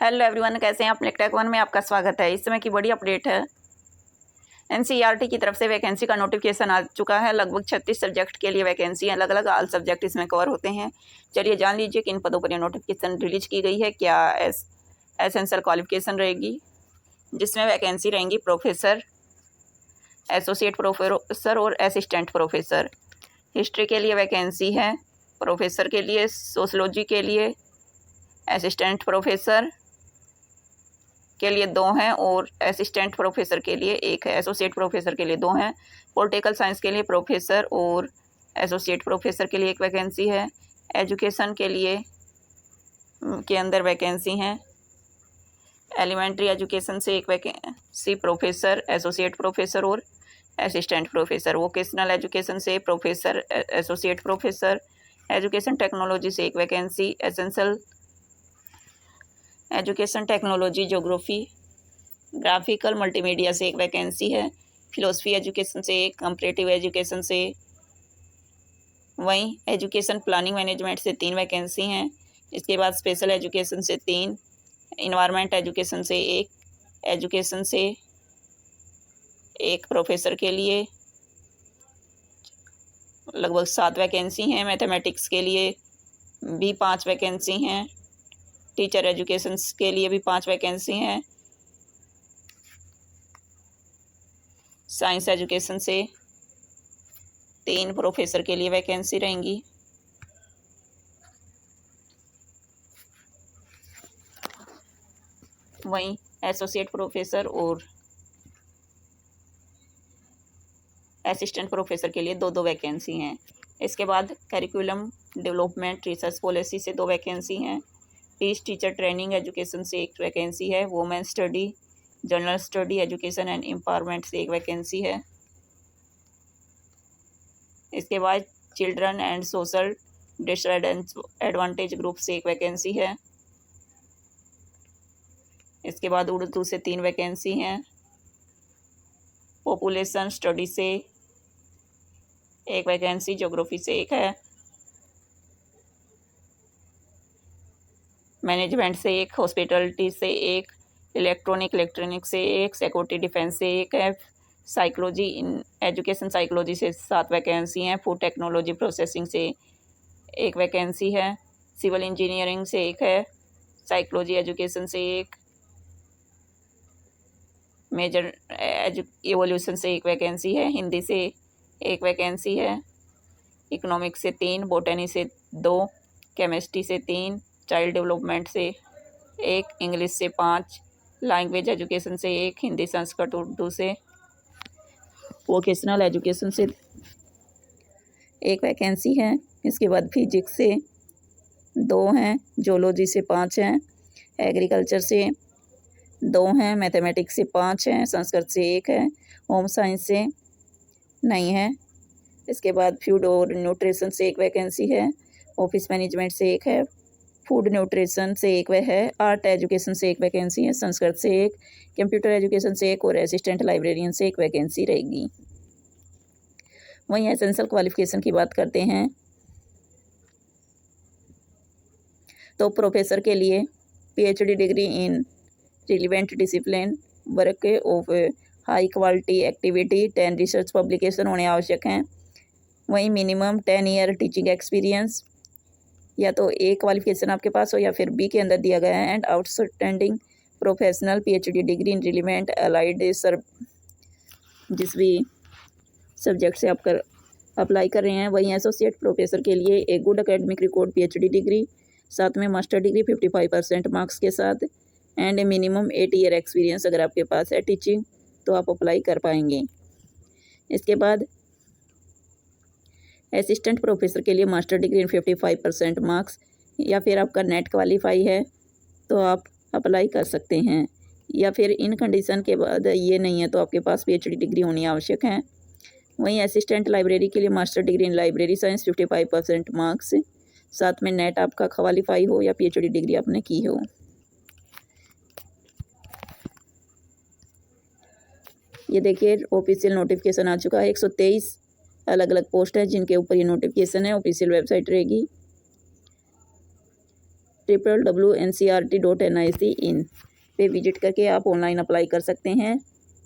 Hello everyone, कैसे हैं आप। टेक वन में आपका स्वागत है। इस समय की बड़ी अपडेट है। एनसीईआरटी की तरफ से वैकेंसी का नोटिफिकेशन आ चुका है। लगभग 36 सब्जेक्ट के लिए वैकेंसी अलग अलग ऑल सब्जेक्ट इसमें कवर होते हैं। चलिए जान लीजिए कि इन पदों पर यह नोटिफिकेशन रिलीज की गई है। क्या एसेंशियल क्वालिफिकेशन रहेगी, जिसमें वैकेंसी रहेंगी प्रोफेसर, एसोसिएट प्रोफेसर और असिस्टेंट प्रोफेसर। हिस्ट्री के लिए वैकेंसी है, प्रोफेसर के लिए, सोशलॉजी के लिए, असिस्टेंट प्रोफेसर के लिए 2 हैं और असिस्टेंट प्रोफेसर के लिए 1 है। एसोसिएट प्रोफेसर के लिए 2 हैं। पॉलिटिकल साइंस के लिए प्रोफेसर और एसोसिएट प्रोफेसर के लिए 1 वैकेंसी है। एजुकेशन के लिए के अंदर वैकेंसी हैं। एलिमेंट्री एजुकेशन से 1 वैकेंसी, प्रोफेसर, एसोसिएट प्रोफेसर और असिस्टेंट प्रोफेसर। वोकेशनल एजुकेशन से professor, associate professor. Education technology से 1 vacancy. Essential education technology, geography, graphical multimedia से 1 वैकेंसी है। फिलोसफी एजुकेशन से 1, कंपैरेटिव एजुकेशन से, वहीं एजुकेशन प्लानिंग मैनेजमेंट से 3 वैकेंसी हैं। इसके बाद स्पेशल एजुकेशन से 3, इन्वायरमेंट एजुकेशन से 1, एजुकेशन से 1 प्रोफेसर के लिए लगभग 7 वैकेंसी हैं। मैथमेटिक्स के लिए भी 5 वैकेंसी हैं। टीचर एजुकेशन के लिए भी 5 वैकेंसी हैं। साइंस एजुकेशन से 3 प्रोफेसर के लिए वैकेंसी रहेंगी। वहीं एसोसिएट प्रोफेसर और असिस्टेंट प्रोफेसर के लिए 2-2 वैकेंसी हैं। इसके बाद करिकुलम डेवलपमेंट रिसर्च पॉलिसी से 2 वैकेंसी हैं। टीचर ट्रेनिंग एजुकेशन से 1 वैकेंसी है। Women study, general study, education and empowerment से 1 वैकेंसी है। इसके बाद children and social disadvantage group से 1 वैकेंसी है। इसके बाद उर्दू से 3 वैकेंसी हैं। पॉपुलेशन स्टडी से 1 वैकेंसी, ज्योग्राफी से 1 है। मैनेजमेंट से 1, हॉस्पिटलिटी से 1, इलेक्ट्रॉनिक से 1, सिक्योरिटी डिफेंस से 1 है। साइकोलॉजी इन एजुकेशन साइकोलॉजी से 7 वैकेंसी हैं। फूड टेक्नोलॉजी प्रोसेसिंग से 1 वैकेंसी है। सिविल इंजीनियरिंग से 1 है। साइकोलॉजी एजुकेशन से 1, मेजर एवोल्यूशन से 1 वैकेंसी है। हिंदी से 1 वैकेंसी है। इकोनॉमिक्स से 3, बॉटनी से 2, केमिस्ट्री से 3, चाइल्ड डेवलपमेंट से 1, इंग्लिश से 5, लैंग्वेज एजुकेशन से 1, हिंदी, संस्कृत, उर्दू से। वोकेशनल एजुकेशन से 1 वैकेंसी है। इसके बाद फिजिक्स से 2 हैं, जोलॉजी से 5 हैं, एग्रीकल्चर से 2 हैं, मैथमेटिक्स से 5 हैं, संस्कृत से 1 है, होम साइंस से नहीं है। इसके बाद फूड और न्यूट्रिशन से 1 वैकेंसी है। ऑफिस मैनेजमेंट से 1 है। फूड न्यूट्रिशन से 1 है। आर्ट एजुकेशन से 1 वैकेंसी है। संस्कृत से 1, कंप्यूटर एजुकेशन से 1 और असिस्टेंट लाइब्रेरियन से 1 वैकेंसी रहेगी। वहीं एसेंशियल क्वालिफिकेशन की बात करते हैं तो प्रोफेसर के लिए PhD degree in relevant discipline, work of high quality activity, 10 research publication होने आवश्यक हैं। वहीं मिनिमम 10 ईयर टीचिंग एक्सपीरियंस, या तो A क्वालिफिकेशन आपके पास हो या फिर B के अंदर दिया गया है। And outstanding professional PhD degree in relevant allied जिस भी सब्जेक्ट से आप अप्लाई कर रहे हैं। वहीं एसोसिएट प्रोफेसर के लिए एक good academic record, PhD degree, साथ में मास्टर डिग्री 55% मार्क्स के साथ, एंड मिनिमम 8 ईयर एक्सपीरियंस अगर आपके पास है टीचिंग, तो आप अप्लाई कर पाएंगे। इसके बाद असिस्टेंट प्रोफेसर के लिए मास्टर डिग्री इन 55% मार्क्स, या फिर आपका नेट क्वालिफाई है तो आप अप्लाई कर सकते हैं, या फिर इन कंडीशन के बाद ये नहीं है तो आपके पास PhD डिग्री होनी आवश्यक है। वहीं असिस्टेंट लाइब्रेरी के लिए master degree in library science, 55% marks, साथ में नेट आपका क्वालिफाई हो या PhD डिग्री आपने की हो। ये देखिए ऑफिशियल नोटिफिकेशन आ चुका है। 123 अलग अलग पोस्ट है जिनके ऊपर ये नोटिफिकेशन है। ऑफिशियल वेबसाइट रहेगी। www.ncrt.nic.in पे विजिट करके आप ऑनलाइन अप्लाई कर सकते हैं।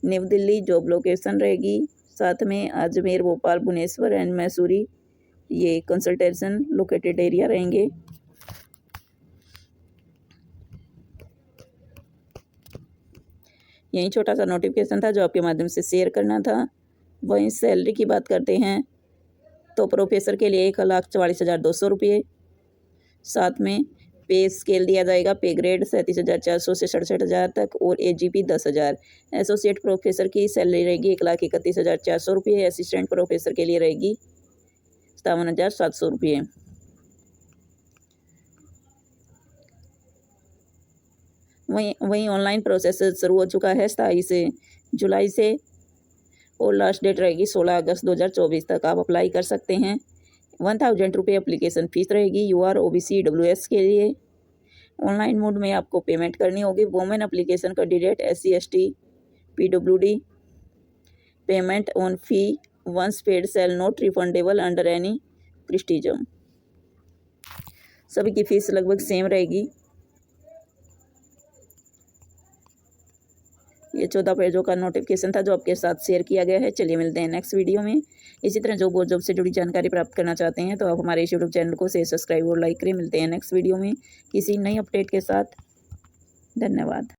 न्यू दिल्ली जॉब लोकेशन रहेगी, साथ में अजमेर, भोपाल, भुवनेश्वर एंड मैसूरी ये कंसल्टेशन लोकेटेड एरिया रहेंगे। यही छोटा सा नोटिफिकेशन था जो आपके माध्यम से शेयर करना था। वहीं सैलरी की बात करते हैं तो प्रोफेसर के लिए 1,44,200 रुपये, साथ में पे स्केल दिया जाएगा। पे ग्रेड 37,400 से 67,000 तक और AGP 10,000। एसोसिएट प्रोफेसर की सैलरी रहेगी 1,31,400 रुपये। असिस्टेंट प्रोफेसर के लिए रहेगी 57,700 रुपये। वहीं ऑनलाइन प्रोसेस शुरू हो चुका है 27 जुलाई से और लास्ट डेट रहेगी 16 अगस्त 2024 तक। आप अप्लाई कर सकते हैं। 1,000 रुपये एप्लीकेशन फ़ीस रहेगी UR OBC EWS के लिए। ऑनलाइन मोड में आपको पेमेंट करनी होगी। Women application candidate SC ST PWD payment on fee once paid shall not refundable under any प्रेस्टिजम। सभी की फ़ीस लगभग सेम रहेगी। ये 14 पेजों का नोटिफिकेशन था जो आपके साथ शेयर किया गया है। चलिए मिलते हैं नेक्स्ट वीडियो में। इसी तरह जॉब से जुड़ी जानकारी प्राप्त करना चाहते हैं तो आप हमारे इस यूट्यूब चैनल को सब्सक्राइब और लाइक करें। मिलते हैं नेक्स्ट वीडियो में किसी नई अपडेट के साथ। धन्यवाद।